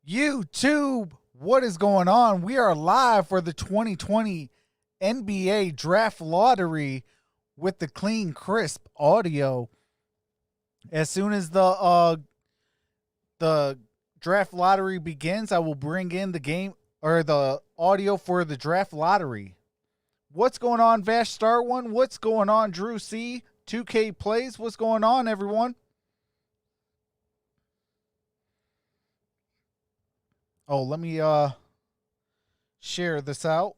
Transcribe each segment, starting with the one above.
YouTube, what is going on? We are live for the 2020 NBA Draft Lottery with the clean, crisp audio. As soon as the draft lottery begins, I will bring in the game or the audio for the draft lottery. What's going on, Vash Star One? What's going on, Drew C? 2K Plays. What's going on, everyone? Oh, let me share this out.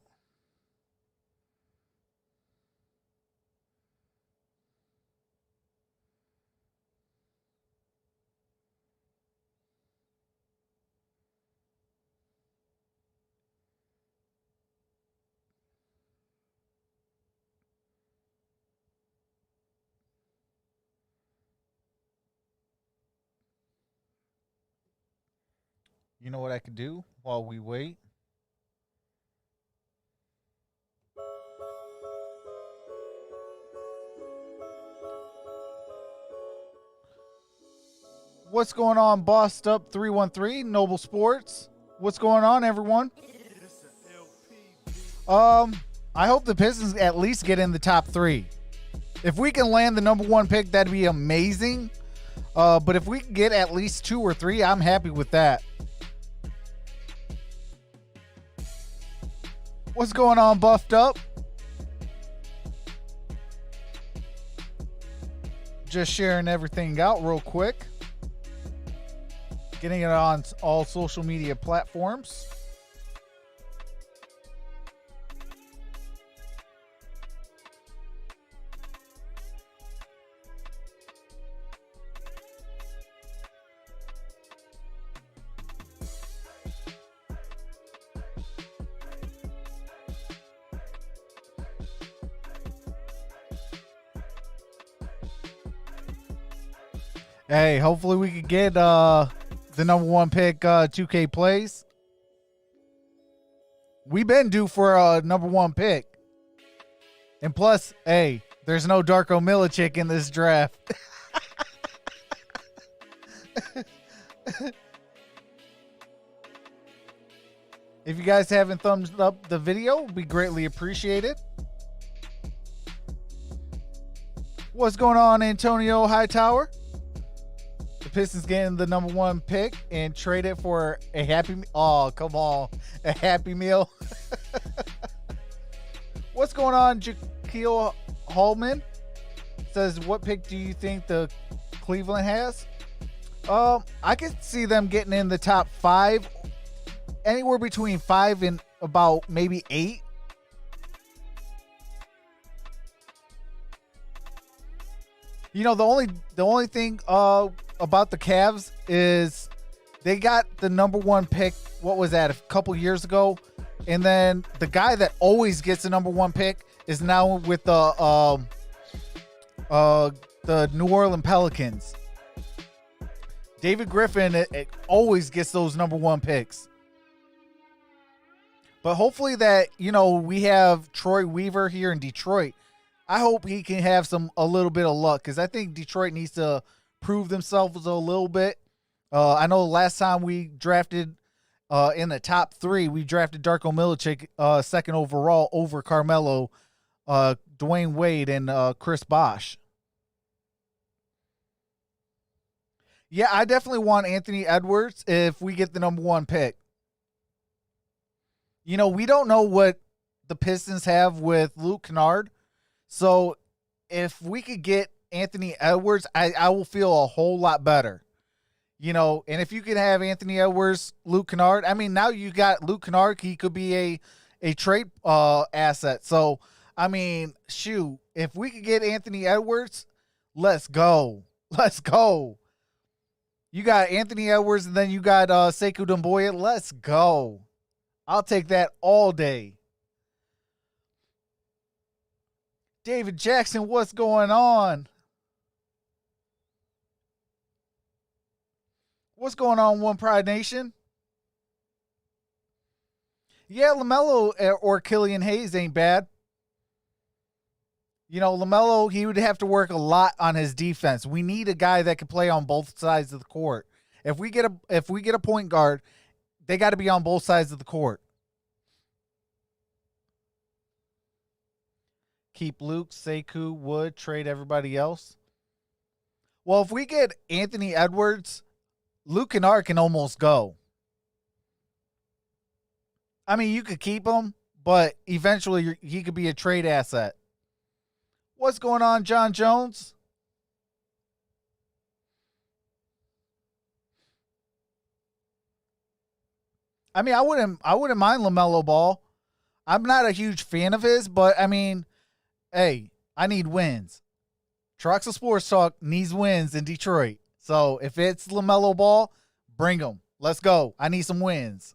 You know what I could do while we wait? What's going on, Bossed Up 313, Noble Sports? What's going on, everyone? I hope the Pistons at least get in the top 3. If we can land the number 1 pick, that'd be amazing. But if we can get at least 2 or 3, I'm happy with that. What's going on, Buffed Up? Just sharing everything out real quick. Getting it on all social media platforms. Hey, hopefully we could get the number 1 pick, 2K Plays. We've been due for a number 1 pick. And plus, hey, there's no Darko Milicic in this draft. If you guys haven't thumbs up the video, it'd be greatly appreciated. What's going on, Antonio Hightower? The Pistons getting the number 1 pick and trade it for a happy meal. Oh, come on. A happy meal. What's going on, Jaquil Hallman? Says, what pick do you think the Cleveland has? I could see them getting in the top 5. Anywhere between 5 and about maybe 8. You know, the only thing about the Cavs is they got the number 1 pick. What was that, a couple years ago? And then the guy that always gets the number 1 pick is now with the New Orleans Pelicans. David Griffin it always gets those number 1 picks. But hopefully that, you know, we have Troy Weaver here in Detroit. I hope he can have a little bit of luck because I think Detroit needs to prove themselves a little bit. I know last time we drafted in the top 3, we drafted Darko Milicic 2nd overall over Carmelo, Dwayne Wade, and Chris Bosh. Yeah, I definitely want Anthony Edwards if we get the number 1 pick. You know, we don't know what the Pistons have with Luke Kennard. So if we could get Anthony Edwards, I will feel a whole lot better. You know, and if you could have Anthony Edwards, Luke Kennard, I mean, now you got Luke Kennard, he could be a trade asset. So, I mean, shoot, if we could get Anthony Edwards, let's go. Let's go. You got Anthony Edwards, and then you got Sekou Doumbouya. Let's go. I'll take that all day. David Jackson, what's going on? What's going on, One Pride Nation? Yeah, LaMelo or Killian Hayes ain't bad. You know, LaMelo, he would have to work a lot on his defense. We need a guy that can play on both sides of the court. If we get a point guard they got to be on both sides of the court. Keep Luke, Sekou, Wood, trade everybody else. Well, if we get Anthony Edwards, Luke Kennard can almost go. I mean, you could keep him, but eventually he could be a trade asset. What's going on, John Jones? I mean, I wouldn't mind LaMelo Ball. I'm not a huge fan of his, but I mean, hey, I need wins. Troxel Sports Talk needs wins in Detroit. So if it's LaMelo Ball, bring him. Let's go. I need some wins.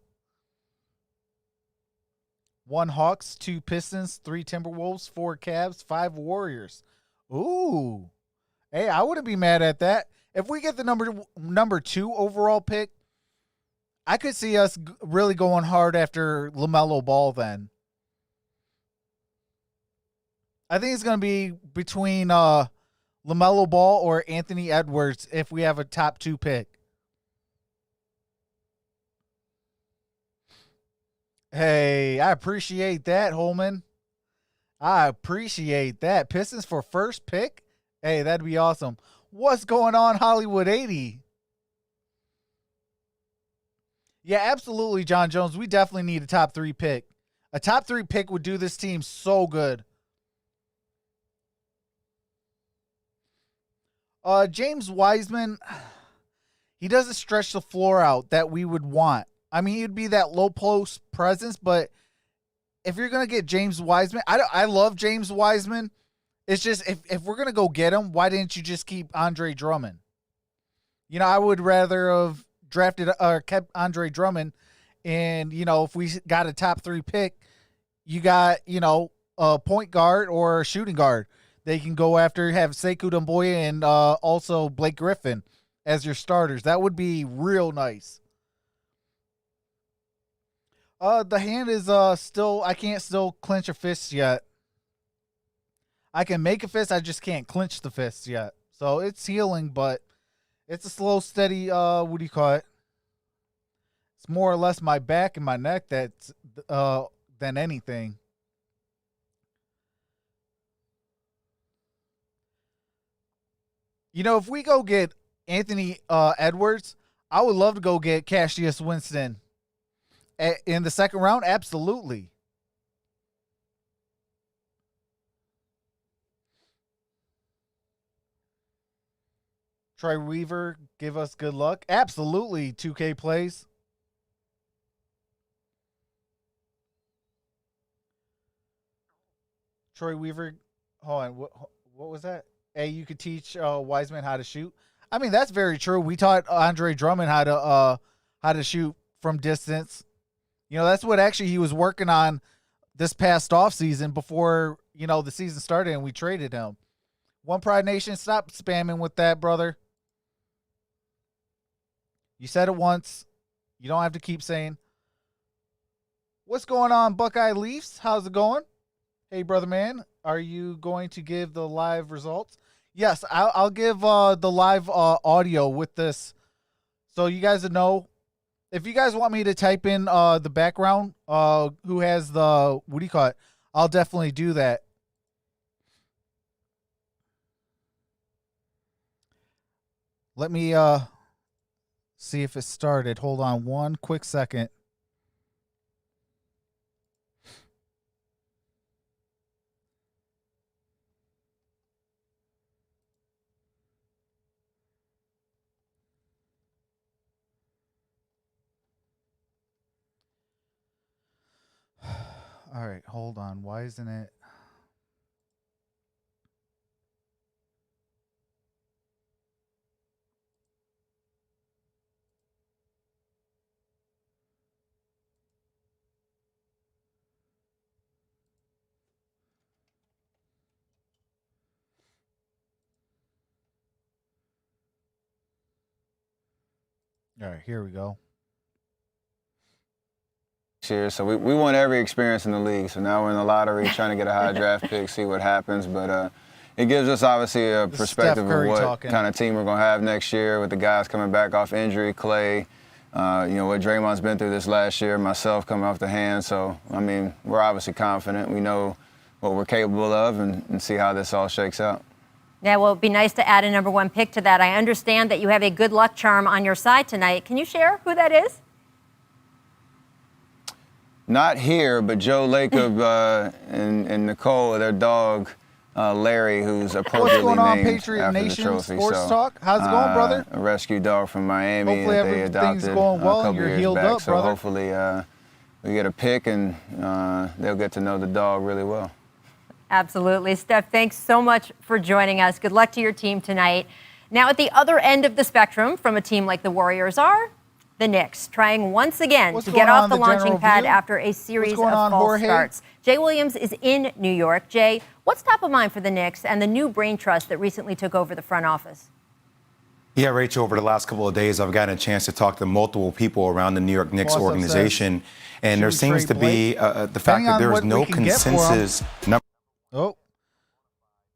1 Hawks, 2 Pistons, 3 Timberwolves, 4 Cavs, 5 Warriors. Ooh. Hey, I wouldn't be mad at that. If we get the number 2 overall pick, I could see us really going hard after LaMelo Ball then. I think it's going to be between LaMelo Ball or Anthony Edwards if we have a top 2 pick. Hey, I appreciate that, Holman. I appreciate that. Pistons for first pick? Hey, that'd be awesome. What's going on, Hollywood 80? Yeah, absolutely, John Jones. We definitely need a top 3 pick. A top 3 pick would do this team so good. James Wiseman, he doesn't stretch the floor out that we would want. I mean, he'd be that low post presence, but if you're going to get James Wiseman, I love James Wiseman. It's just, if we're going to go get him, why didn't you just keep Andre Drummond? You know, I would rather have drafted or kept Andre Drummond. And, you know, if we got a top 3 pick, you got, you know, a point guard or a shooting guard. They can go after, have Sekou Doumbouya and also Blake Griffin as your starters. That would be real nice. The hand is still, I can't still clench a fist yet. I can make a fist, I just can't clench the fist yet. So it's healing, but it's a slow, steady, what do you call it? It's more or less my back and my neck that's than anything. You know, if we go get Anthony Edwards, I would love to go get Cassius Winston in the second round. Absolutely. Troy Weaver, give us good luck. Absolutely, 2K plays. Troy Weaver, hold on, what was that? Hey, you could teach Wiseman how to shoot. I mean, that's very true. We taught Andre Drummond how to shoot from distance. You know, that's what actually he was working on this past offseason before, you know, the season started and we traded him. One Pride Nation, stop spamming with that, brother. You said it once. You don't have to keep saying. What's going on, Buckeye Leafs? How's it going? Hey, brother man, are you going to give the live results? Yes, I'll give the live audio with this so you guys know. If you guys want me to type in the background, who has the, what do you call it? I'll definitely do that. Let me see if it started. Hold on one quick second. All right, hold on. Why isn't it? All right, here we go. Year, so we want every experience in the league. So now we're in the lottery trying to get a high draft pick, see what happens. But it gives us obviously a perspective of what kind of team we're going to have next year with the guys coming back off injury, Clay, You know, what Draymond's been through this last year, myself coming off the hand. So, I mean, we're obviously confident. We know what we're capable of and see how this all shakes out. Yeah, well, it'd be nice to add a #1 pick to that. I understand that you have a good luck charm on your side tonight. Can you share who that is? Not here, but Joe Lacob and Nicole, their dog, Larry, who's appropriately What's going on, named Patriot after Nation the trophy. Sports Talk? How's it going, brother? A rescue dog from Miami Hopefully that they everything's adopted going well a couple and you're years healed back. up, so brother. hopefully we get a pick and they'll get to know the dog really well. Absolutely. Steph, thanks so much for joining us. Good luck to your team tonight. Now, at the other end of the spectrum from a team like the Warriors are the Knicks, trying once again to get off the launching pad after a series of false starts. Jay Williams is in New York. Jay, what's top of mind for the Knicks and the new brain trust that recently took over the front office? Yeah, Rachel, over the last couple of days, I've gotten a chance to talk to multiple people around the New York Knicks organization, and there seems to be the fact that there is no consensus. Oh,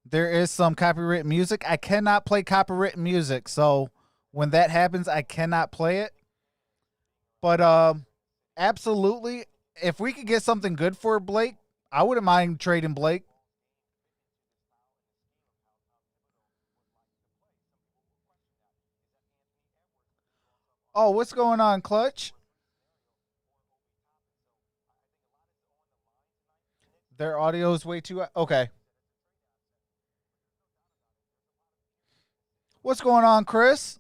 there is some copyrighted music. I cannot play copyrighted music, so when that happens, I cannot play it. But absolutely, if we could get something good for Blake, I wouldn't mind trading Blake. Oh, what's going on, Clutch? Their audio is way too... Okay. What's going on, Chris?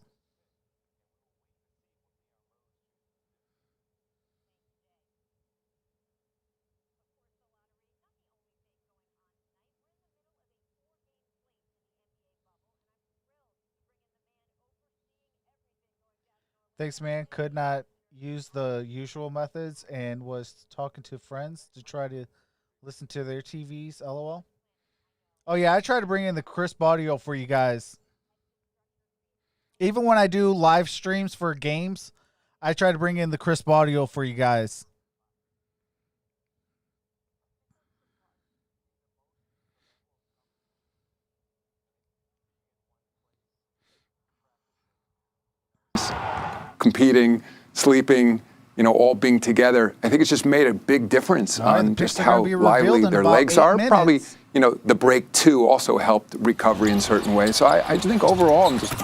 Thanks, man. Could not use the usual methods and was talking to friends to try to listen to their TVs. LOL. Oh, yeah. I try to bring in the crisp audio for you guys. Even when I do live streams for games, I try to bring in the crisp audio for you guys. Competing, sleeping, you know, all being together. I think it's just made a big difference on just how lively their legs are. Probably, you know, the break too also helped recovery in certain ways. So I think overall I'm just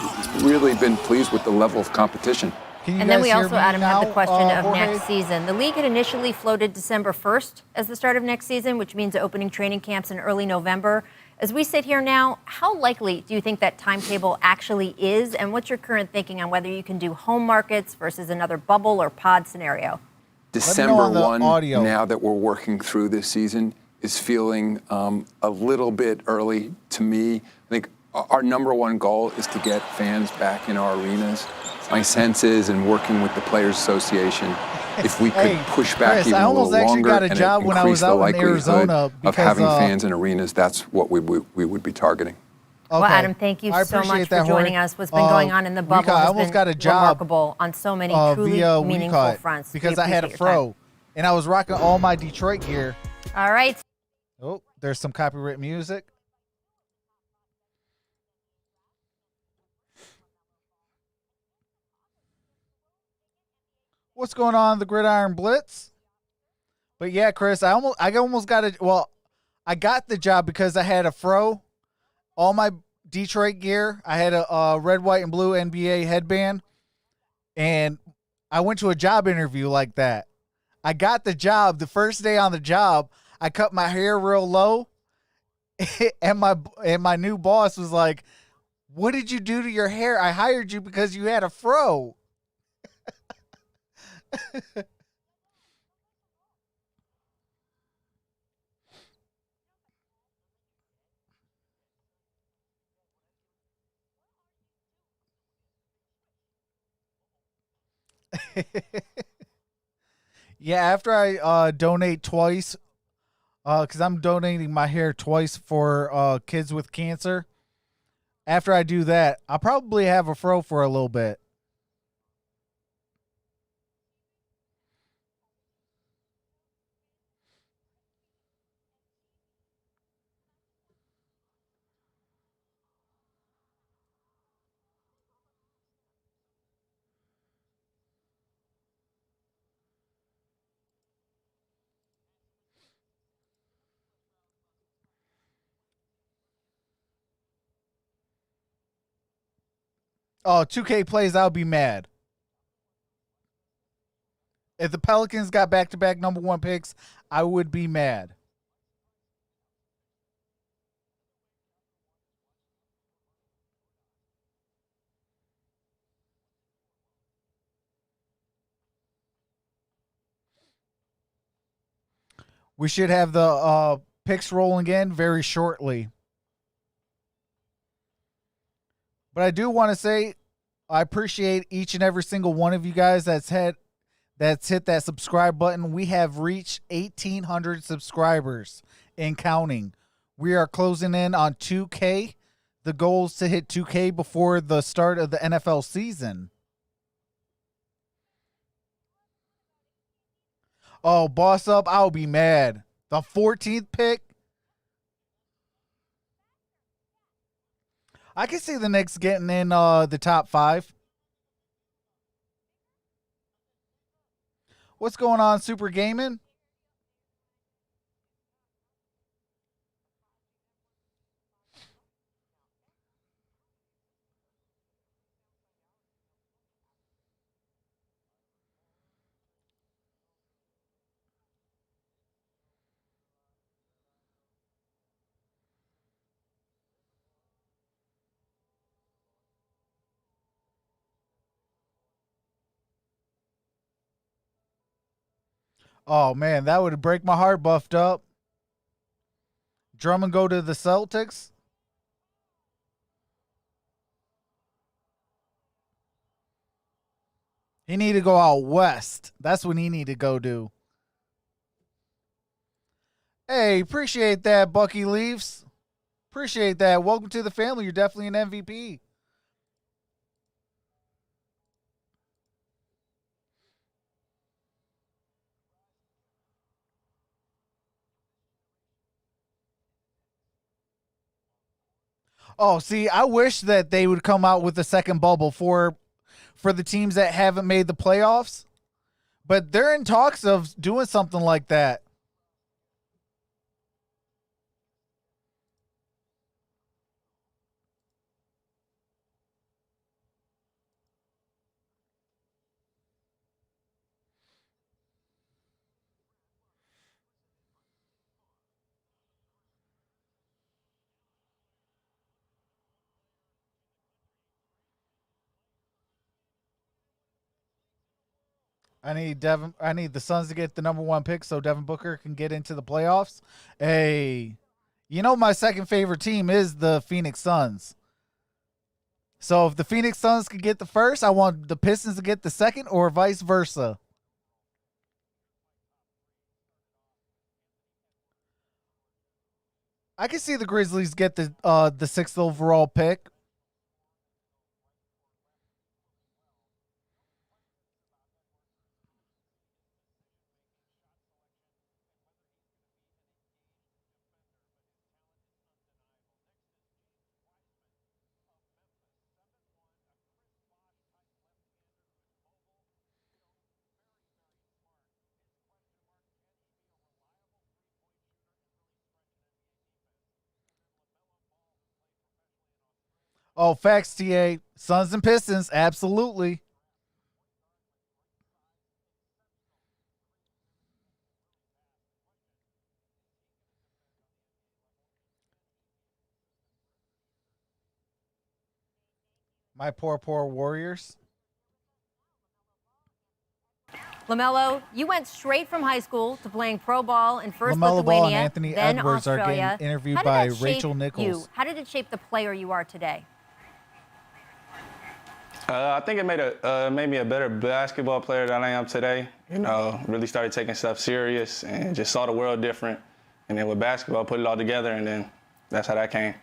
really been pleased with the level of competition. And then we also, Adam, have the question of next season. The league had initially floated December 1st as the start of next season, which means opening training camps in early November. As we sit here now, how likely do you think that timetable actually is? And what's your current thinking on whether you can do home markets versus another bubble or pod scenario? December 1, now that we're working through this season, is feeling a little bit early to me. I think our #1 goal is to get fans back in our arenas. My sense is, in working with the Players Association, if we could push back even a little longer and increase the likelihood of having fans in arenas, that's what we would be targeting. Well, Adam, thank you so much for joining us. What's been going on in the bubble has been remarkable on so many truly meaningful fronts. Because I had a fro, and I was rocking all my Detroit gear. All right. Oh, there's some copyright music. What's going on, the Gridiron Blitz? But yeah, Chris, I almost got it. Well, I got the job because I had a fro, all my Detroit gear. I had a red, white, and blue NBA headband, and I went to a job interview like that. I got the job. The first day on the job, I cut my hair real low, and my new boss was like, "What did you do to your hair? I hired you because you had a fro." Yeah, after I donate twice, because I'm donating my hair twice for kids with cancer. After I do that, I'll probably have a fro for a little bit. Oh, 2K plays, I would be mad. If the Pelicans got back-to-back #1 picks, I would be mad. We should have the picks rolling in very shortly. But I do want to say I appreciate each and every single one of you guys that's hit that subscribe button. We have reached 1,800 subscribers and counting. We are closing in on 2K. The goal is to hit 2K before the start of the NFL season. Oh, boss up, I'll be mad. The 14th pick. I can see the Knicks getting in the top 5. What's going on, Super Gaming? Oh, man, that would break my heart, buffed up. Drummond go to the Celtics. He need to go out west. That's what he need to go do. Hey, appreciate that, Bucky Leaves. Appreciate that. Welcome to the family. You're definitely an MVP. Oh, see, I wish that they would come out with a second bubble for the teams that haven't made the playoffs. But they're in talks of doing something like that. I need the Suns to get the #1 pick so Devin Booker can get into the playoffs. Hey, you know my second favorite team is the Phoenix Suns. So if the Phoenix Suns could get the first, I want the Pistons to get the second, or vice versa. I can see the Grizzlies get the 6th overall pick. Oh, facts, TA. Suns and Pistons, absolutely. My poor Warriors. LaMelo, you went straight from high school to playing pro ball in first LaMelo Lithuania, Ball and Anthony then Edwards Australia. are getting interviewed by Rachel Nichols. How did it shape the player you are today? I think it made me a better basketball player than I am today. You know, really started taking stuff serious and just saw the world different. And then with basketball, put it all together, and then that's how that came.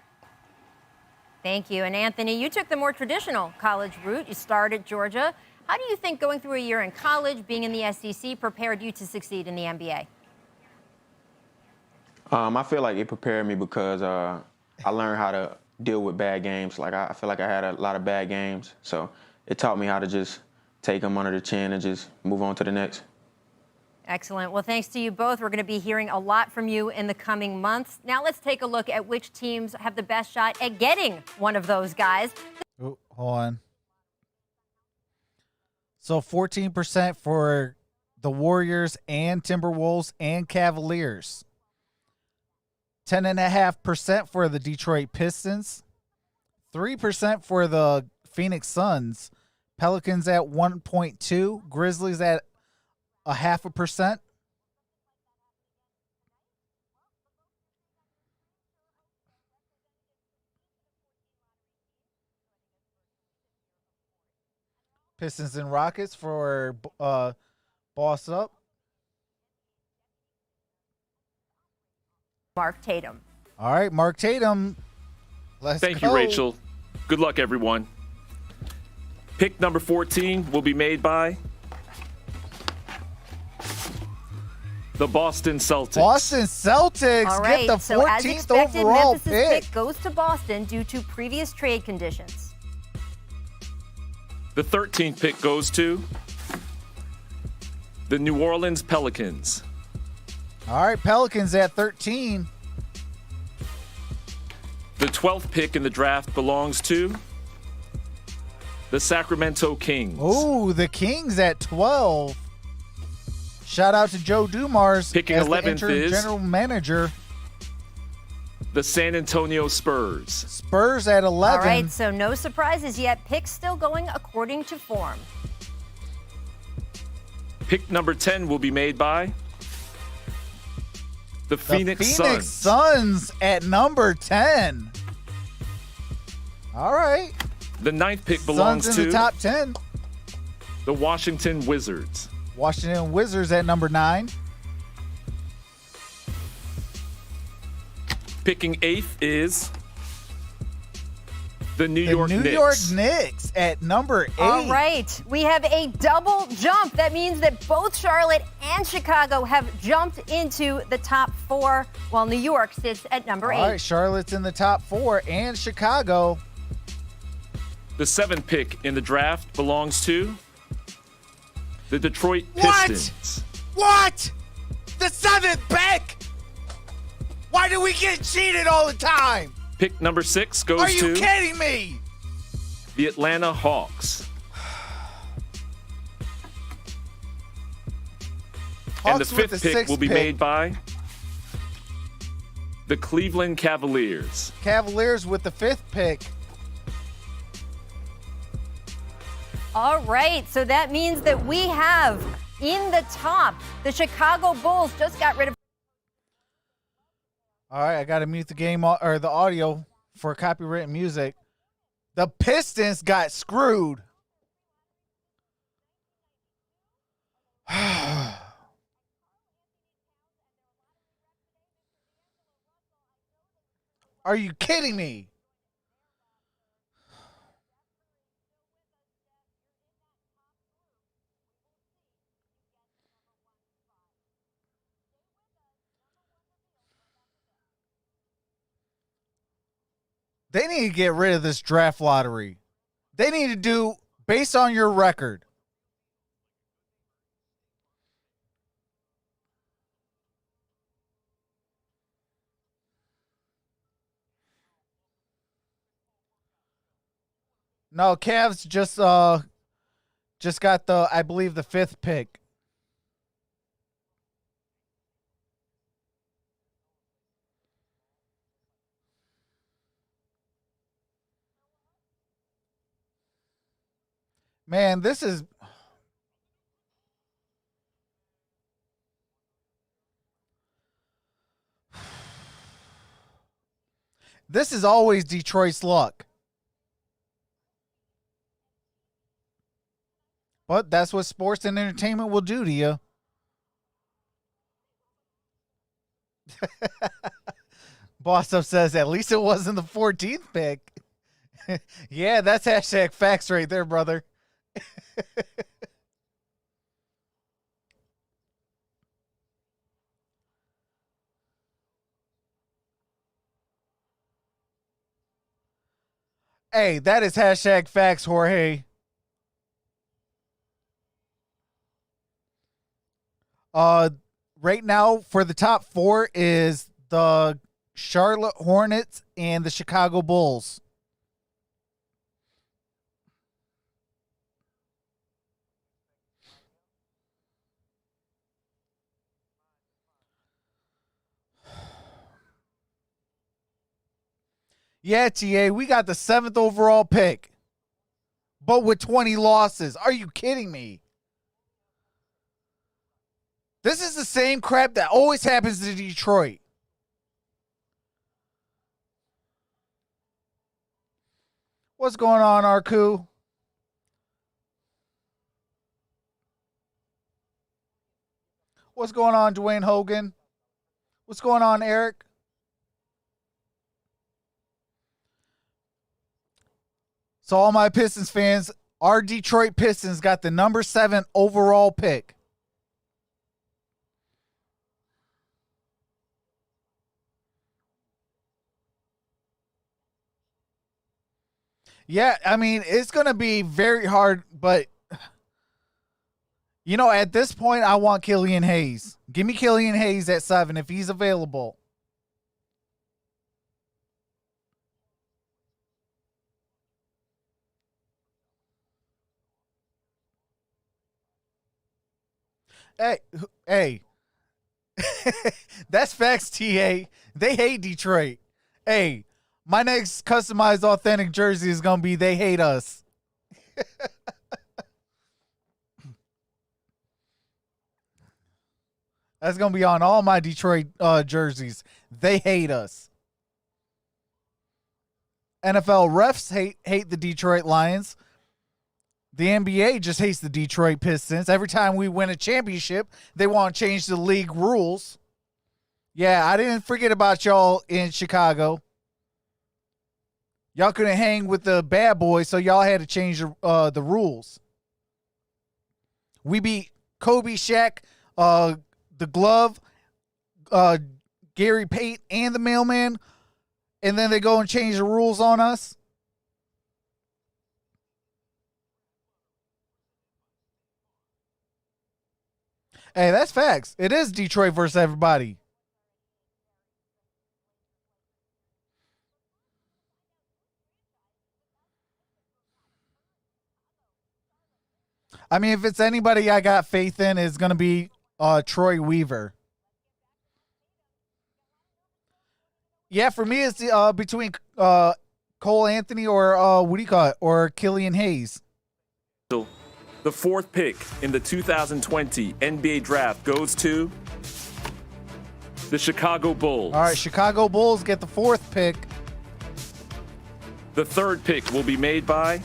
Thank you. And Anthony, you took the more traditional college route. You started at Georgia. How do you think going through a year in college, being in the SEC, prepared you to succeed in the NBA? I feel like it prepared me because I learned how to deal with bad games. Like I feel like I had a lot of bad games, so it taught me how to just take them under the chin and just move on to the next. Excellent. Well, thanks to you both. We're going to be hearing a lot from you in the coming months. Now let's take a look at which teams have the best shot at getting one of those guys. Ooh, hold on. So 14% for the Warriors and Timberwolves and Cavaliers. 10.5% for the Detroit Pistons. 3% for the Phoenix Suns. Pelicans at 1.2%. Grizzlies at 0.5%. Pistons and Rockets for Boss Up. Mark Tatum. All right, Mark Tatum. Let's Thank go. you, Rachel. Good luck, everyone. Pick number 14 will be made by the Boston Celtics. Boston Celtics All right, get the so as 14th expected, overall Memphis' pick goes to Boston due to previous trade conditions. The 13th pick goes to the New Orleans Pelicans. All right, Pelicans at 13. The 12th pick in the draft belongs to the Sacramento Kings. Ooh, the Kings at 12. Shout out to Joe Dumars. Picking as 11th the interim is general manager. the San Antonio Spurs. Spurs at 11. All right, so no surprises yet. Picks still going according to form. Pick number 10 will be made by the Phoenix Suns at number 10. All right. The 9th pick belongs Suns in to the top 10. the Washington Wizards. Washington Wizards at number 9. Picking 8th is the New York Knicks at number 8. All right, we have a double jump. That means that both Charlotte and Chicago have jumped into the top 4, while New York sits at number 8. All right, Charlotte's in the top 4 and Chicago. The 7th pick in the draft belongs to the Detroit Pistons. What? The 7th pick? Why do we get cheated all the time? Pick number 6 goes Are you to kidding me? the Atlanta Hawks. And the Hawks with 5th the pick 6th will be pick. made by the Cleveland Cavaliers. Cavaliers with the 5th pick. All right, so that means that we have in the top, the Chicago Bulls just got rid of. All right, I got to mute the game or the audio for copyrighted music. The Pistons got screwed. Are you kidding me? They need to get rid of this draft lottery. They need to do based on your record. No, Cavs just got the, I believe, the 5th pick. Man, this is always Detroit's luck. But that's what sports and entertainment will do to you. Boss Up says, at least it wasn't the 14th pick. Yeah, that's hashtag facts right there, brother. Hey, that is hashtag facts, Jorge. Right now for the top 4 is the Charlotte Hornets and the Chicago Bulls. Yeah, TA, we got the 7th overall pick, but with 20 losses. Are you kidding me? This is the same crap that always happens to Detroit. What's going on, Arku? What's going on, Dwayne Hogan? What's going on, Eric? So all my Pistons fans, our Detroit Pistons got the number 7 overall pick. Yeah, I mean, it's going to be very hard, but, you know, at this point, I want Killian Hayes. Give me Killian Hayes at 7 if he's available. Hey. That's facts, TA. They hate Detroit. Hey. My next customized authentic jersey is going to be they hate us. That's going to be on all my Detroit jerseys. They hate us. NFL refs hate the Detroit Lions. The NBA just hates the Detroit Pistons. Every time we win a championship, they want to change the league rules. Yeah, I didn't forget about y'all in Chicago. Y'all couldn't hang with the bad boys, so y'all had to change the rules. We beat Kobe, Shaq, the Glove, Gary Payton, and the Mailman, and then they go and change the rules on us. Hey, that's facts. It is Detroit versus everybody. I mean, if it's anybody I got faith in, it's going to be Troy Weaver. Yeah, for me, it's between Cole Anthony or what do you call it? Or Killian Hayes. So, the 4th pick in the 2020 NBA draft goes to the Chicago Bulls. All right, Chicago Bulls get the 4th pick. The 3rd pick will be made by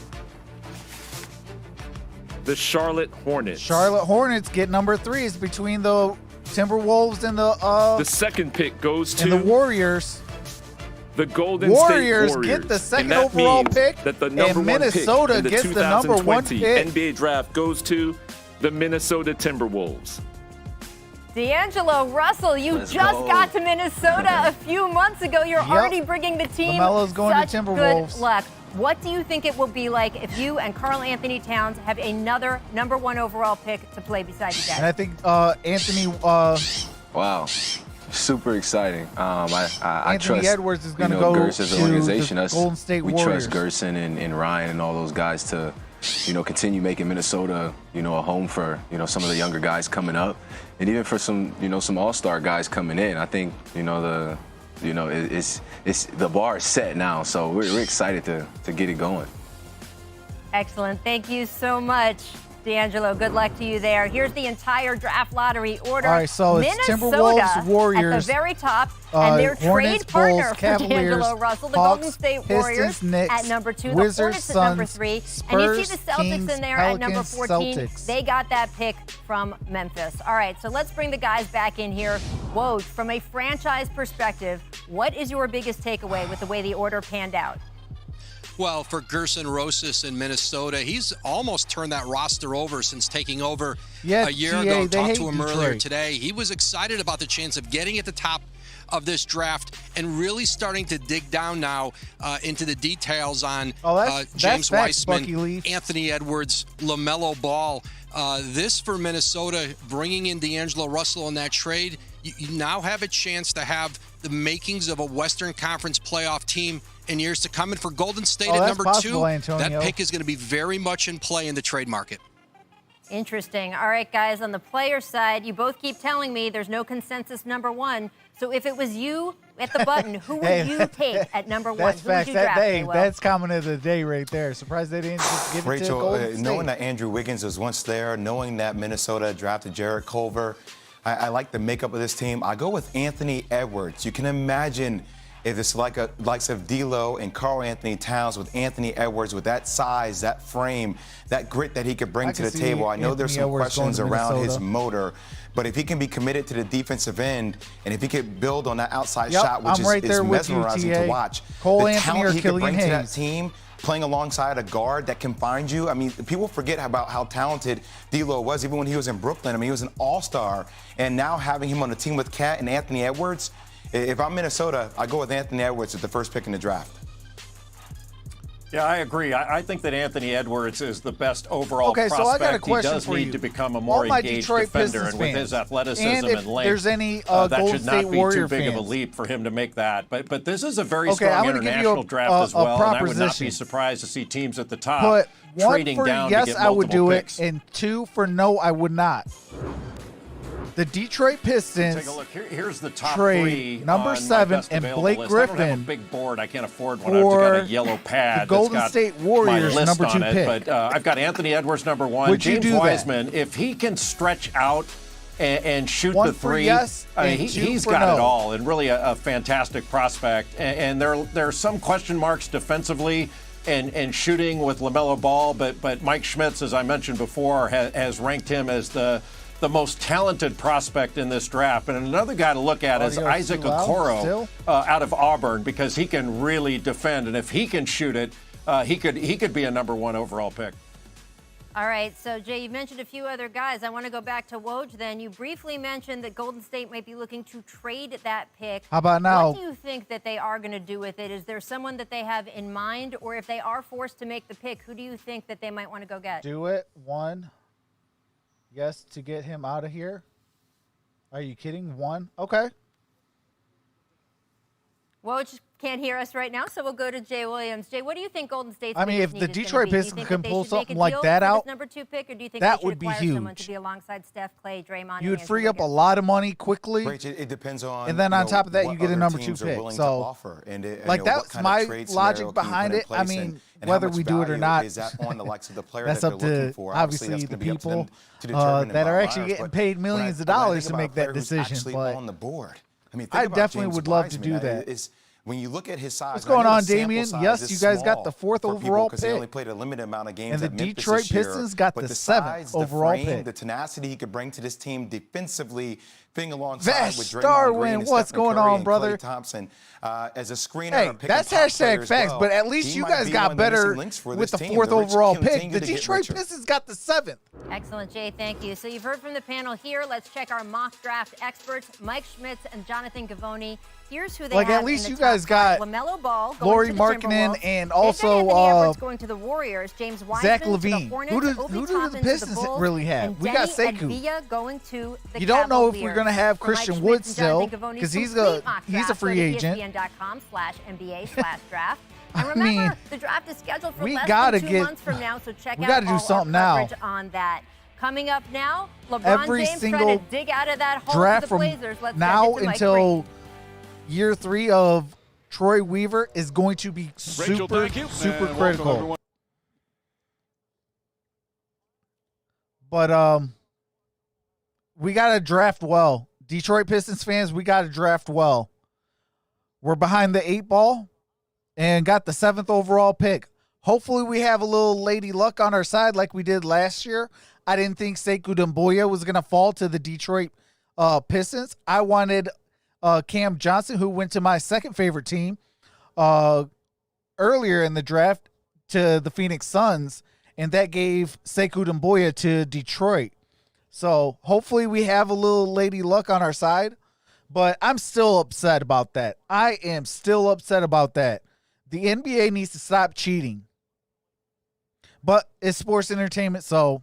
the Charlotte Hornets. Charlotte Hornets get number 3. It's between the Timberwolves and the 2nd pick goes to the Warriors. The Golden State Warriors get the 2nd overall pick. That the number and Minnesota pick in gets the number 1 pick. NBA draft goes to the Minnesota Timberwolves. D'Angelo Russell, you got to Minnesota a few months ago. You're already bringing the team LaMelo's going to Timberwolves. Good luck. What do you think it will be like if you and Karl Anthony Towns have another number 1 overall pick to play beside you guys? And I think Anthony. Wow. Super exciting. I trust Edwards is going to go Gerson as an organization. The Golden State we Warriors. trust Gerson and Ryan and all those guys to, continue making Minnesota, a home for, some of the younger guys coming up, and even for some, some all-star guys coming in. I think, it's the bar is set now, so we're excited to get it going. Excellent. Thank you so much, D'Angelo. Good luck to you there. Here's the entire draft lottery order. All right, so it's Minnesota Timberwolves, Warriors, at the very top, and their Hornets, trade partner Bulls, for Cavaliers, D'Angelo Russell, the Hawks, Golden State Pistons, Warriors Knicks, at number 2, the Wizards, Hornets at number Suns, 3, Spurs, and you see the Celtics Kings, in there at number Pelicans, 14. Celtics. They got that pick from Memphis. All right, so let's bring the guys back in here. Woj, from a franchise perspective, what is your biggest takeaway with the way the order panned out? Well, for Gerson Rosas in Minnesota, he's almost turned that roster over since taking over a year ago. Talked to him earlier today. He was excited about the chance of getting at the top of this draft and really starting to dig down now into the details on James Wiseman, Anthony Edwards, LaMelo Ball. This for Minnesota, bringing in D'Angelo Russell in that trade, you now have a chance to have the makings of a Western Conference playoff team in years to come. And for Golden State at number 2, that pick is going to be very much in play in the trade market. Interesting. All right, guys, on the player side, you both keep telling me there's no consensus number one. So if it was you at the button, who would you take at number one? That's who would facts. you draft, That's comment of the day right there. Surprised they didn't just give it to Golden State. Knowing that Andrew Wiggins was once there, knowing that Minnesota drafted Jarrett Culver, I like the makeup of this team. I go with Anthony Edwards. You can imagine if it's like likes of D'Lo and Karl Anthony Towns with Anthony Edwards with that size, that frame, that grit that he could bring to the table. I know there's some questions around his motor, but if he can be committed to the defensive end and if he could build on that outside shot, which is mesmerizing to watch, Cole the Anthony talent or he could bring Killian to that Hayes. team, playing alongside a guard that can find you. I mean, people forget about how talented D'Lo was, even when he was in Brooklyn. I mean, he was an all-star, and now having him on the team with Cat and Anthony Edwards. If I'm Minnesota, I go with Anthony Edwards at the first pick in the draft. Yeah, I agree. I think that Anthony Edwards is the best overall prospect. So I got a question he does for need you. to become a more engaged Detroit defender, Pistons and with fans, his athleticism and length, there's any that Golden should State not be Warrior too big fans. of a leap for him to make that. But this is a very I'm strong gonna give you international draft as well, and I would not be proposition. surprised to see teams at the top Put one trading for down yes, to get I would multiple do picks. it, and 2 for no, I would not. The Detroit Pistons Take a look. Here's the top trade 3 number on 7 my best and available Blake list. I don't have a Griffin big board. I can't afford one. I've just got a yellow pad. the Golden that's got State Warriors my list number 2 on it. pick. But I've got Anthony Edwards number 1. Would you James do that? Wiseman, if he can stretch out and shoot 1 the for 3, yes, I mean, and 2 he's for got no. it all, and really a fantastic prospect. And there are some question marks defensively and shooting with LaMelo Ball, but Mike Schmitz, as I mentioned before, has ranked him as the most talented prospect in this draft. And another guy to look at is Isaac Okoro out of Auburn, because he can really defend, and if he can shoot it, he could be a number 1 overall pick. All right, so Jay, you mentioned a few other guys. I want to go back to Woj then. You briefly mentioned that Golden State might be looking to trade that pick. How about now? What do you think that they are going to do with it? Is there someone that they have in mind, or if they are forced to make the pick, who do you think that they might want to go get? Do it. 1. Yes, to get him out of here. Are you kidding? 1. Okay. Woj can't hear us right now, so we'll go to Jay Williams. Jay, what do you think Golden State's I mean, if biggest the need is Detroit gonna be? Do you Pistons think can that they pull should make a something like deal that for out, this number 2 pick, or do you think that they should would be acquire someone huge. to be alongside Steph, Clay, Draymond, You'd and free up a Wiggins? lot of money quickly. Rach, it depends on. And then on top of that, you what get a other number 2 teams are pick. willing to So, offer. And, like, what that's kind of my trade logic scenario can you behind put in it. I place, mean, and how whether much we do it or value not, is that on the likes of the player that's that up they're looking to for. obviously that's the gonna be up to them people to determine that and are Bob actually Myers. getting But paid when millions of when I dollars think to about make a that player who's decision. actually But on the board. I mean, think I about definitely James would love to Wiseman. do that. When you look at his size, What's and I going know on, the sample Damian? size Yes, is you guys got small the 4th for people overall 'cause they pick. only played a limited amount of games And the at Memphis Detroit this year. Pistons got But the 7th size, overall the frame, pick. the tenacity he could bring to this team defensively, being alongside Vash with Draymond Darwin, Green and what's Stephen going Curry on, and brother? Klay Thompson as a screener. Hey, picking that's top hashtag players facts, well. but at least He you might guys be got one of the better missing links for with this the team. 4th The rich overall pick. continue The to get Detroit richer. Pistons got the 7th. Excellent, Jay. Thank you. So you've heard from the panel here. Let's check our mock draft experts, Mike Schmitz and Jonathan Gavoni. Here's who they Like, have at least in the you guys top got five. LaMelo Ball going Lauri to the Markkanen Timberwolves. and They've got also Anthony Edwards going to the Warriors. James Wiseman Zach to the LaVine. Hornets. Who do Obi the Toppin to Pistons Bulls, really have? and We got Deni Sekou. Avdija going to the You don't know if we're Cavaliers. going to have For Mike Christian Schmitz Wood and still Jonathan Gavoni, because he's complete mock a draft, free go to agent. ESPN.com/NBA/draft. And I remember, mean, the draft is scheduled for we less gotta than 2 get- months from now, so check we out gotta do all something our now. coverage on that. Coming up now, LeBron Every James single trying to dig out of that hole draft for the from Blazers. Let's now send it to Mike until Breen. year 3 of Troy Weaver is going to be super critical. But we got to draft well. Detroit Pistons fans, we got to draft well. We're behind the 8 ball and got the 7th overall pick. Hopefully we have a little lady luck on our side like we did last year. I didn't think Sekou Doumbouya was going to fall to the Detroit Pistons. I wanted Cam Johnson, who went to my second favorite team earlier in the draft, to the Phoenix Suns, and that gave Sekou Doumbouya to Detroit. So hopefully we have a little lady luck on our side, but I'm still upset about that. I am still upset about that. The NBA needs to stop cheating. But it's sports entertainment, so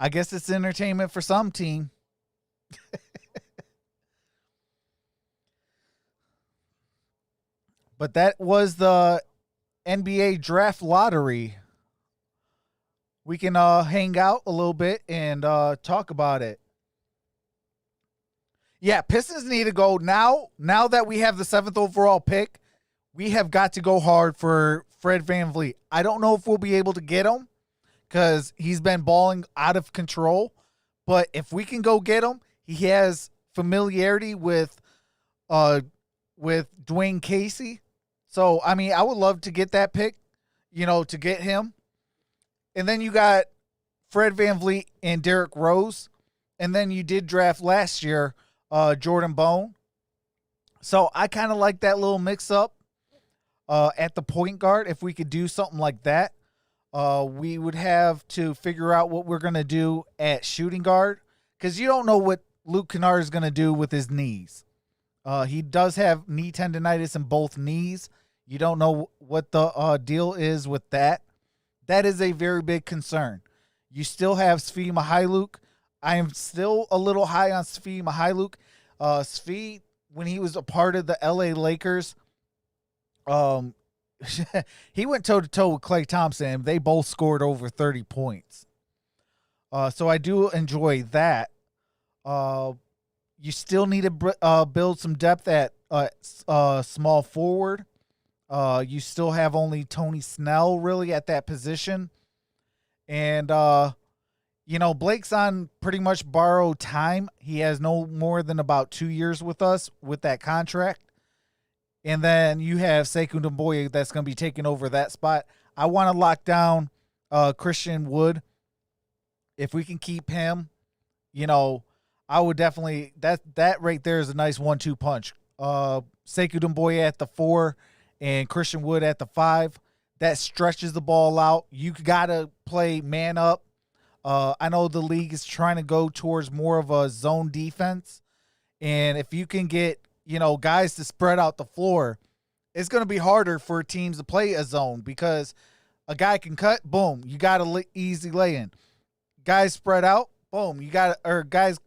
I guess it's entertainment for some team. But that was the NBA draft lottery. we can hang out a little bit and talk about it. Yeah, Pistons need to go now. Now that we have the 7th overall pick, we have got to go hard for Fred VanVleet. I don't know if we'll be able to get him because he's been balling out of control. But if we can go get him, he has familiarity with Dwayne Casey. So, I mean, I would love to get that pick, to get him. And then you got Fred VanVleet and Derrick Rose. And then you did draft last year Jordan Bone. So I kind of like that little mix-up at the point guard. If we could do something like that, we would have to figure out what we're going to do at shooting guard because you don't know what Luke Kennard is going to do with his knees. He does have knee tendonitis in both knees. You don't know what the deal is with that. That is a very big concern. You still have Svi Mykhailiuk. I am still a little high on Svi Mykhailiuk. Svi, when he was a part of the LA Lakers, he went toe-to-toe with Klay Thompson, and they both scored over 30 points. So I do enjoy that. You still need to build some depth at small forward. You still have only Tony Snell really at that position. And, Blake's on pretty much borrowed time. He has no more than about 2 years with us with that contract. And then you have Sekou Doumbouya that's going to be taking over that spot. I want to lock down Christian Wood. If we can keep him, I would definitely that right there is a nice 1-2 punch. Sekou Doumbouya at the 4 and Christian Wood at the 5. That stretches the ball out. You gotta play man up. I know the league is trying to go towards more of a zone defense, and if you can get guys to spread out the floor, it's gonna be harder for teams to play a zone because a guy can cut, boom, you got an easy lay in. Guys spread out, boom, you got or guys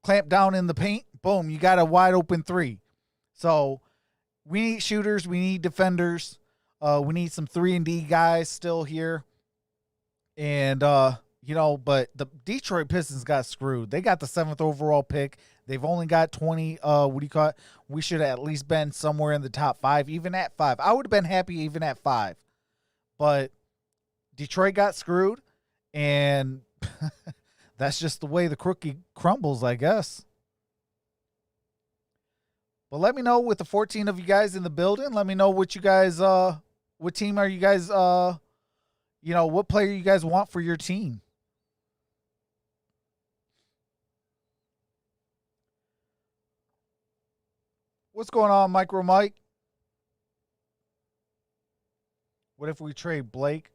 clamp down in the paint, boom, you got a wide open 3. So we need shooters, we need defenders, we need some 3-and-D guys still here. And but the Detroit Pistons got screwed. They got the 7th overall pick. They've only got 20 we should have at least been somewhere in the top 5, even at 5. I would have been happy even at 5. But Detroit got screwed, and that's just the way the cookie crumbles, I guess. But let me know with the 14 of you guys in the building. Let me know what you guys, what team are you guys, what player you guys want for your team. What's going on, MicroMike? What if we trade Blake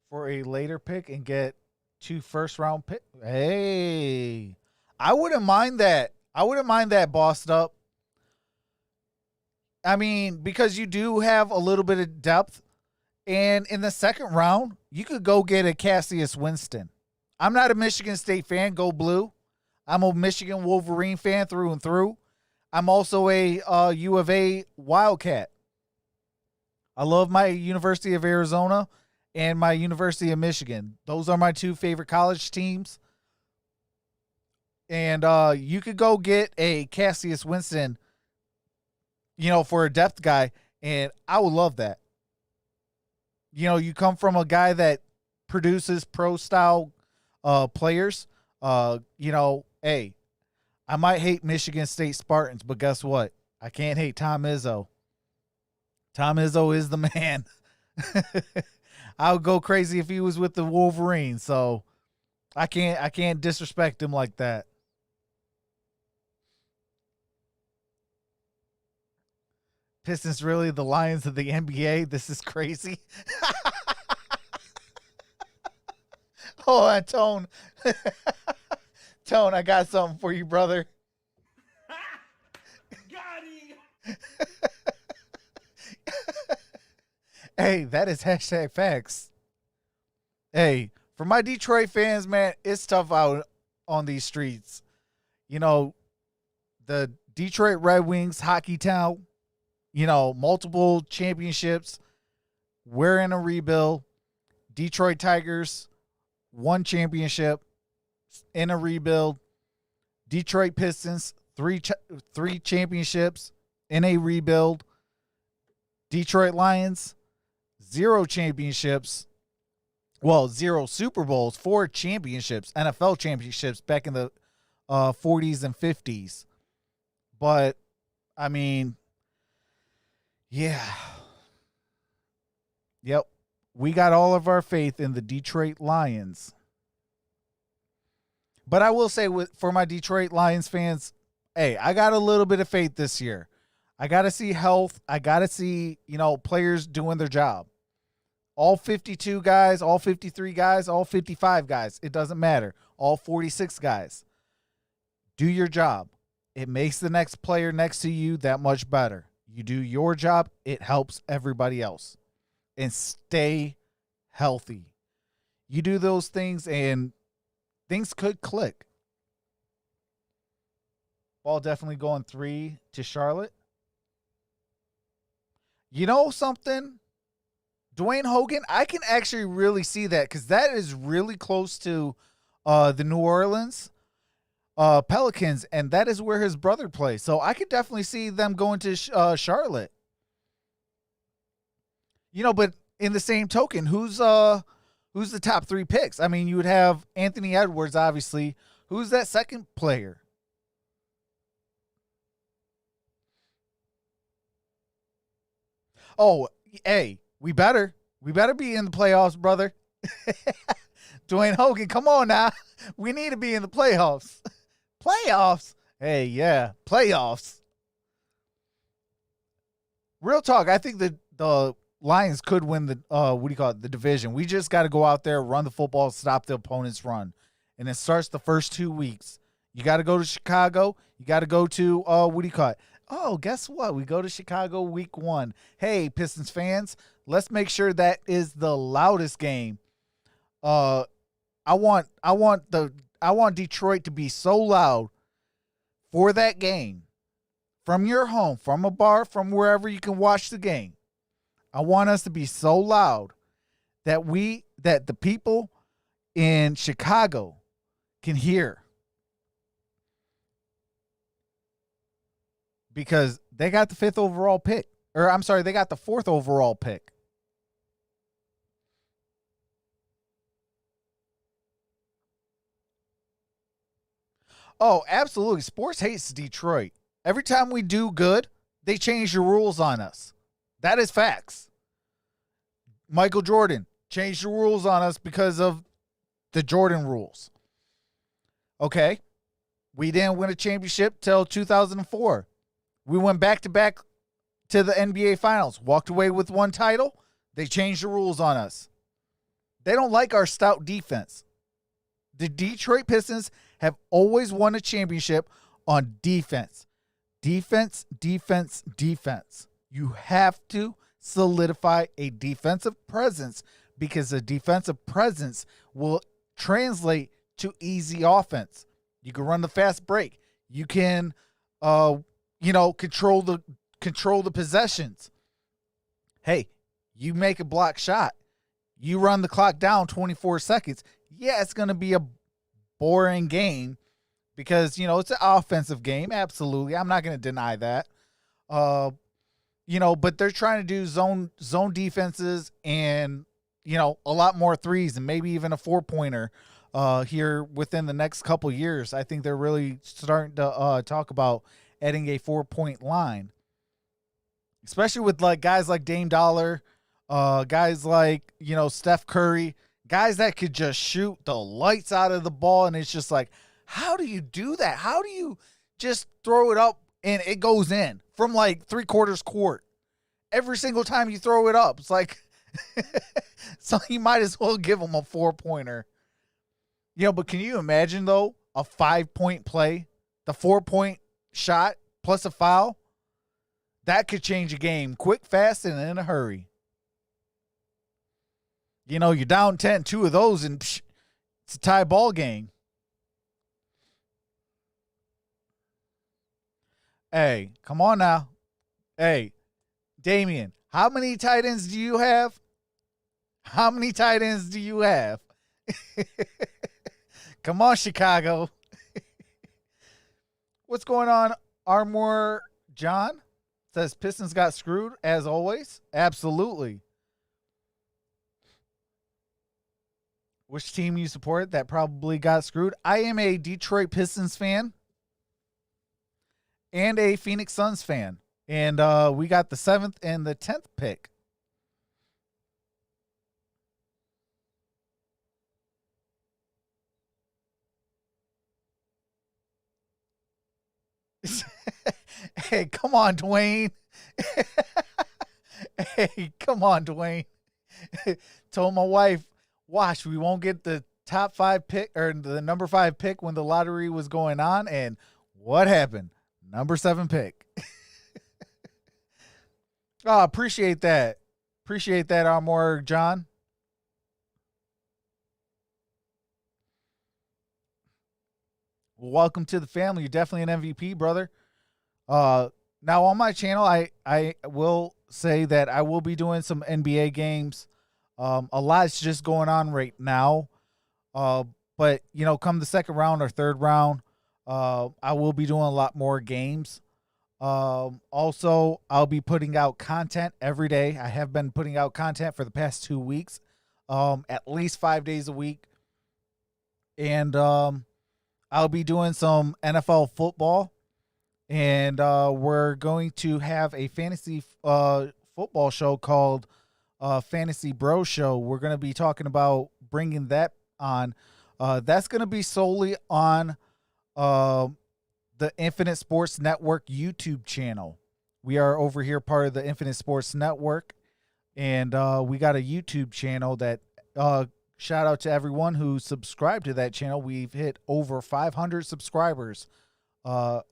for a later pick and get 2 first-round picks? Hey, I wouldn't mind that. I wouldn't mind that bossed up. I mean, because you do have a little bit of depth. And in the 2nd round, you could go get a Cassius Winston. I'm not a Michigan State fan. Go blue. I'm a Michigan Wolverine fan through and through. I'm also a U of A Wildcat. I love my University of Arizona and my University of Michigan. Those are my 2 favorite college teams. And you could go get a Cassius Winston, for a depth guy, and I would love that. You come from a guy that produces pro-style players. Hey, I might hate Michigan State Spartans, but guess what? I can't hate Tom Izzo. Tom Izzo is the man. I would go crazy if he was with the Wolverines, so I can't disrespect him like that. Pistons really the Lions of the NBA? This is crazy. Hold on, Tone. Tone, I got something for you, brother. Got him. Hey, that is hashtag facts. Hey, for my Detroit fans, man, it's tough out on these streets. The Detroit Red Wings, hockey town, multiple championships. We're in a rebuild. Detroit Tigers, 1 championship in a rebuild. Detroit Pistons, 3 championships in a rebuild. Detroit Lions, 0 championships. Well, 0 Super Bowls, 4 championships, NFL championships back in the 40s and 50s. But, I mean, yeah. Yep. We got all of our faith in the Detroit Lions. But I will say, for my Detroit Lions fans, hey, I got a little bit of faith this year. I got to see health. I got to see, players doing their job. All 52 guys, all 53 guys, all 55 guys. It doesn't matter. All 46 guys. Do your job. It makes the next player next to you that much better. You do your job, it helps everybody else. And stay healthy. You do those things and things could click. Ball definitely going 3 to Charlotte. You know something? Dwayne Hogan, I can actually really see that because that is really close to the New Orleans Pelicans, and that is where his brother plays. So I could definitely see them going to Charlotte. But in the same token, who's the top 3 picks? I mean, you would have Anthony Edwards, obviously. Who's that second player? Oh, hey, we better be in the playoffs, brother. Dwayne Hogan, come on now. We need to be in the playoffs. Playoffs? Hey, yeah, playoffs. Real talk, I think the Lions could win the division. We just got to go out there, run the football, stop the opponent's run. And it starts the first 2 weeks. You got to go to Chicago. You got to go to, Oh, guess what? We go to Chicago week 1. Hey, Pistons fans, let's make sure that is the loudest game. I want Detroit to be so loud for that game. From your home, from a bar, from wherever you can watch the game. I want us to be so loud that the people in Chicago can hear. Because they got the 5th overall pick. Or, I'm sorry, they got the 4th overall pick. Oh, absolutely. Sports hates Detroit. Every time we do good, they change the rules on us. That is facts. Michael Jordan changed the rules on us because of the Jordan rules. Okay. We didn't win a championship till 2004. We went back-to-back to the NBA Finals. Walked away with 1 title. They changed the rules on us. They don't like our stout defense. The Detroit Pistons have always won a championship on defense. Defense, defense, defense. You have to solidify a defensive presence because a defensive presence will translate to easy offense. You can run the fast break. You can control the possessions. Hey, you make a block shot. You run the clock down 24 seconds. Yeah, it's going to be a boring game because, it's an offensive game. Absolutely. I'm not going to deny that. But they're trying to do zone defenses and, a lot more threes and maybe even a 4-pointer here within the next couple years. I think they're really starting to talk about adding a 4-point line, especially with guys like Dame Dollar, guys like, Steph Curry, guys that could just shoot the lights out of the ball. And it's just like, how do you do that? How do you just throw it up and it goes in from 3/4 court every single time you throw it up? It's like, so you might as well give them a 4-pointer. But can you imagine though, a 5-point play, the 4-point shot plus a foul? That could change a game quick, fast, and in a hurry. You're down 10, 2 of those, and it's a tie ball game. Hey, come on now. Hey, Damian, how many tight ends do you have? How many tight ends do you have? Come on, Chicago. What's going on? Armor John says Pistons got screwed, as always. Absolutely. Which team you support that probably got screwed? I am a Detroit Pistons fan and a Phoenix Suns fan. And we got the 7th and the 10th pick. Hey, come on, Dwayne. Hey, come on, Dwayne. Told my wife, watch, we won't get the top 5 pick or the number 5 pick when the lottery was going on. And what happened? Number 7 pick. Oh, appreciate that. Appreciate that, Armor John. Well, welcome to the family. You're definitely an MVP, brother. Now on my channel, I will say that I will be doing some NBA games. A lot's just going on right now. But you know, come the second round or third round, I will be doing a lot more games. Also, I'll be putting out content every day. I have been putting out content for the past 2 weeks, at least 5 days a week. And, I'll be doing some NFL football, and we're going to have a fantasy football show called Fantasy Bro Show. We're going to be talking about bringing that on. That's going to be solely on the Infinite Sports Network YouTube channel. We are over here part of the Infinite Sports Network, and we got a YouTube channel that shout out to everyone who subscribed to that channel. We've hit over 500 subscribers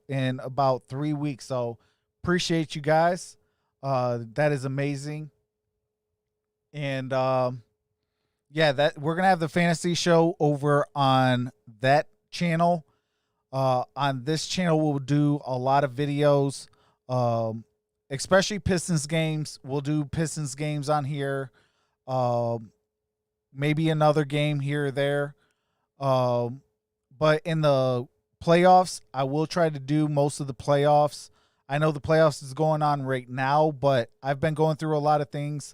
in about 3 weeks. So appreciate you guys. That is amazing. And yeah, that we're gonna have the fantasy show over on that channel. On this channel, we'll do a lot of videos, especially Pistons games. We'll do Pistons games on here. Maybe another game here or there. But in the playoffs, I will try to do most of the playoffs. I know the playoffs is going on right now, but I've been going through a lot of things.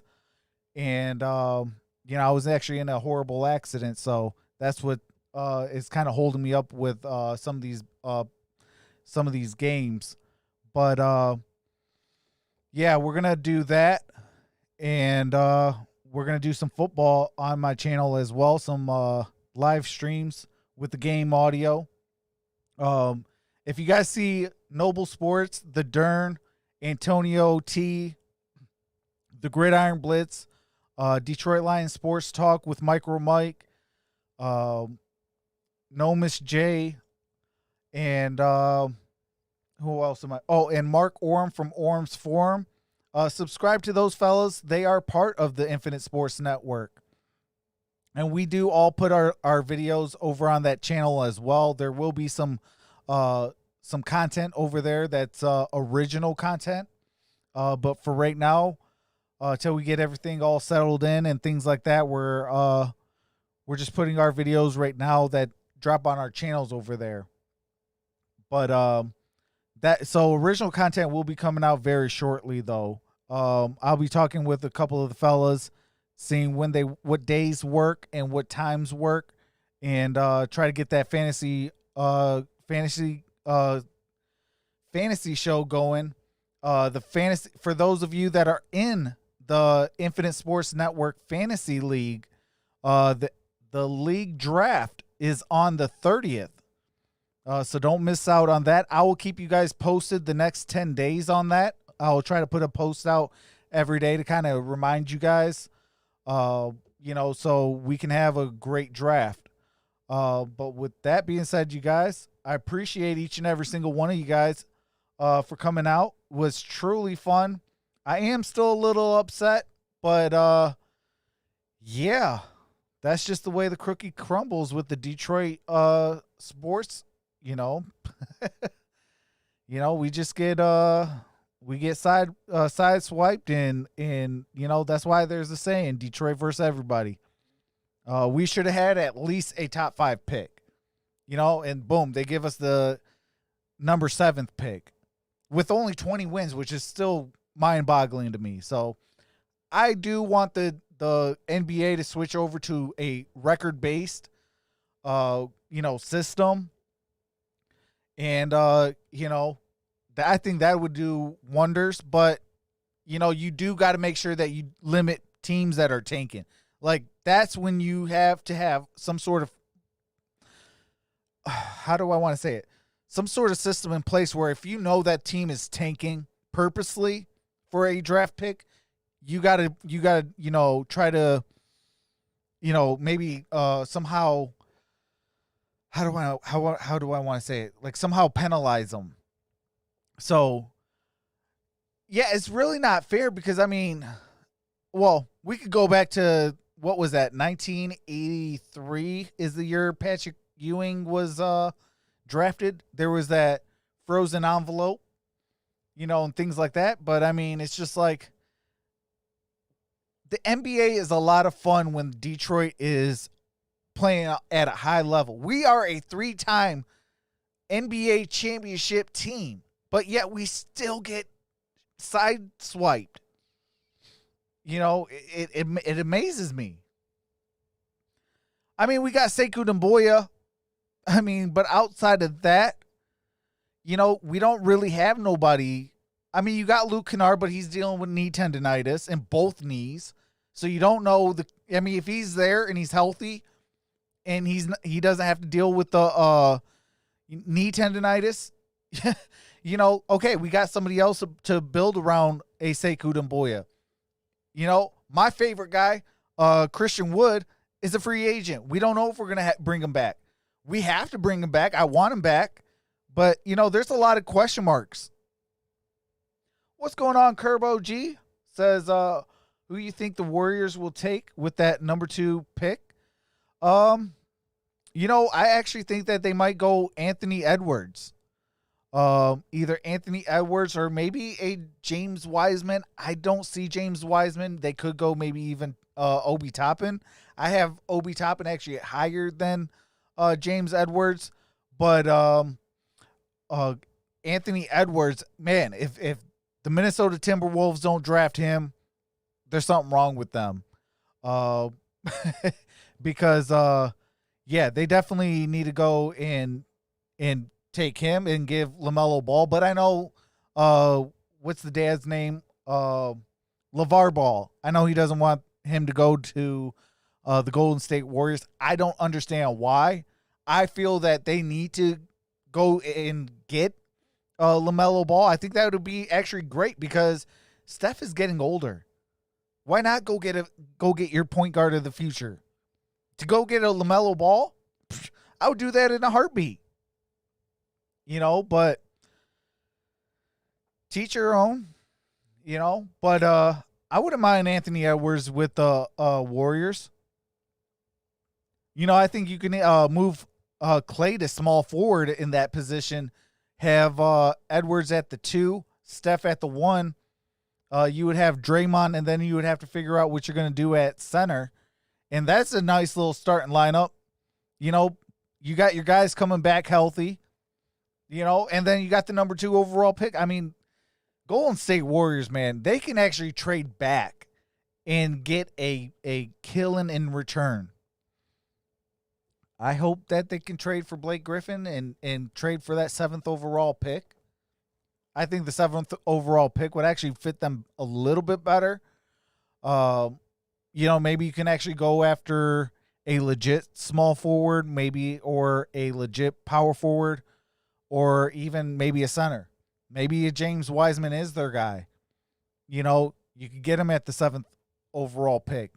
And, you know, I was actually in a horrible accident. So that's what is kind of holding me up with some of these games. But, yeah, we're going to do that. And, we're going to do some football on my channel as well. Some live streams with the game audio. If you guys see Noble Sports, the Derrn, Antonio T, the Gridiron Blitz, Detroit Lions Sports Talk with MicroMike, Nomis J, and who else am I? Oh, and Mark Orum from Orum's Forum. Subscribe to those fellas. They are part of the Infinite Sports Network. And we do all put our videos over on that channel as well. There will be some content over there that's original content. But for right now, till we get everything all settled in and things like that, we're just putting our videos right now that drop on our channels over there. But so original content will be coming out very shortly though. I'll be talking with a couple of the fellas, seeing what days work and what times work, and try to get that fantasy show going. The fantasy, for those of you that are in the Infinite Sports Network Fantasy League, the league draft is on the 30th. So don't miss out on that. I will keep you guys posted the next 10 days on that. I'll try to put a post out every day to kind of remind you guys, you know, so we can have a great draft. But with that being said, you guys, I appreciate each and every single one of you guys for coming out. It was truly fun. I am still a little upset, but yeah, that's just the way the cookie crumbles with the Detroit sports. You know, you know, we just get we get sideswiped, and that's why there's a saying, Detroit versus everybody. We should have had at least a top 5 pick, and boom, they give us the number 7th pick with only 20 wins, which is still mind-boggling to me. So I do want the NBA to switch over to a record-based, system. And, I think that would do wonders. But, you do got to make sure that you limit teams that are tanking. Like, that's when you have to have some sort of, how do I want to say it? Some sort of system in place where if you know that team is tanking purposely for a draft pick, you gotta, try to, maybe somehow, how do I want to say it? Like somehow penalize them. So, yeah, it's really not fair because we could go back to, what was that? 1983 is the year Patrick Ewing was drafted. There was that frozen envelope, and things like that. But it's just like, the NBA is a lot of fun when Detroit is playing at a high level. We are a 3-time NBA championship team, but yet we still get sideswiped. It amazes me. We got Sekou Doumbouya. But outside of that, we don't really have nobody. You got Luke Kennard, but he's dealing with knee tendonitis in both knees. So you don't know if he's there and he's healthy and he doesn't have to deal with the knee tendonitis, okay, we got somebody else to build around a Sekou Doumbouya. My favorite guy, Christian Wood, is a free agent. We don't know if we're going to bring him back. We have to bring him back. I want him back. But, there's a lot of question marks. What's going on, Curbo G? Says, who you think the Warriors will take with that number 2 pick? I actually think that they might go Anthony Edwards. Either Anthony Edwards or maybe a James Wiseman. I don't see James Wiseman. They could go maybe even Obi Toppin. I have Obi Toppin actually higher than James Edwards. But Anthony Edwards, man, if the Minnesota Timberwolves don't draft him, there's something wrong with them. Because they definitely need to go and take him and give LaMelo Ball. But I know, what's the dad's name? LeVar Ball. I know he doesn't want him to go to the Golden State Warriors. I don't understand why. I feel that they need to go and get LaMelo Ball. I think that would be actually great because Steph is getting older. Why not go get your point guard of the future? To go get a LaMelo Ball, I would do that in a heartbeat. But teach your own, But I wouldn't mind Anthony Edwards with the Warriors. I think you can move Clay to small forward in that position. Have Edwards at the 2, Steph at the 1. You would have Draymond, and then you would have to figure out what you're going to do at center. And that's a nice little starting lineup. You got your guys coming back healthy, and then you got the number 2 overall pick. Golden State Warriors, man, they can actually trade back and get a killing in return. I hope that they can trade for Blake Griffin and trade for that 7th overall pick. I think the 7th overall pick would actually fit them a little bit better. Maybe you can actually go after a legit small forward, maybe, or a legit power forward, or even maybe a center. Maybe a James Wiseman is their guy. You could get him at the 7th overall pick.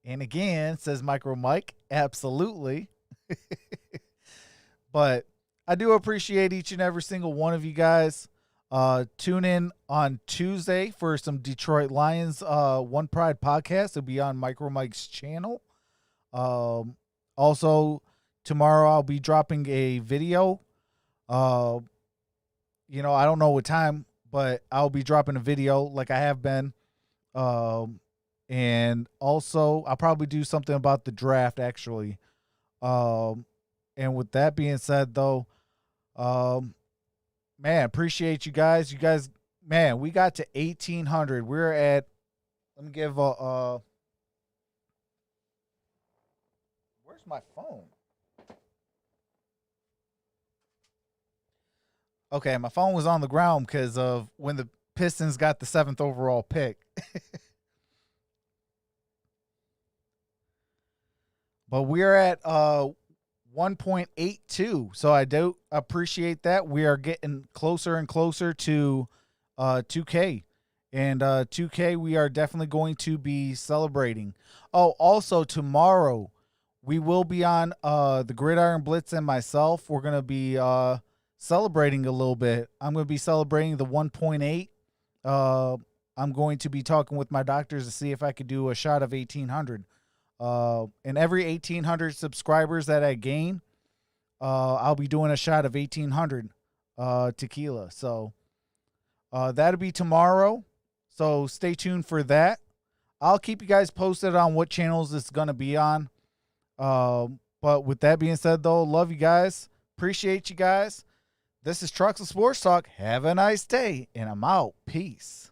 And again, says MicroMike, absolutely. But I do appreciate each and every single one of you guys. Tune in on Tuesday for some Detroit Lions One Pride podcast. It'll be on MicroMike's channel. Also, tomorrow I'll be dropping a video you know, I don't know what time, but I'll be dropping a video like I have been. And also I'll probably do something about the draft actually. And with that being said though, man, appreciate you guys. You guys, man, we got to 1,800. We're at, let me give where's my phone? Okay, my phone was on the ground because of when the Pistons got the 7th overall pick. But we're at 1.82, so I do appreciate that. We are getting closer and closer to 2K. And 2K, we are definitely going to be celebrating. Oh, also tomorrow, we will be on the Gridiron Blitz and myself. We're going to be celebrating a little bit. I'm going to be celebrating the 1.8. I'm going to be talking with my doctors to see if I could do a shot of 1,800. And every 1,800 subscribers that I gain, I'll be doing a shot of 1,800 tequila. So that'll be tomorrow. So stay tuned for that. I'll keep you guys posted on what channels it's going to be on. But with that being said, though, love you guys. Appreciate you guys. This is Troxel Sports Talk. Have a nice day, and I'm out. Peace.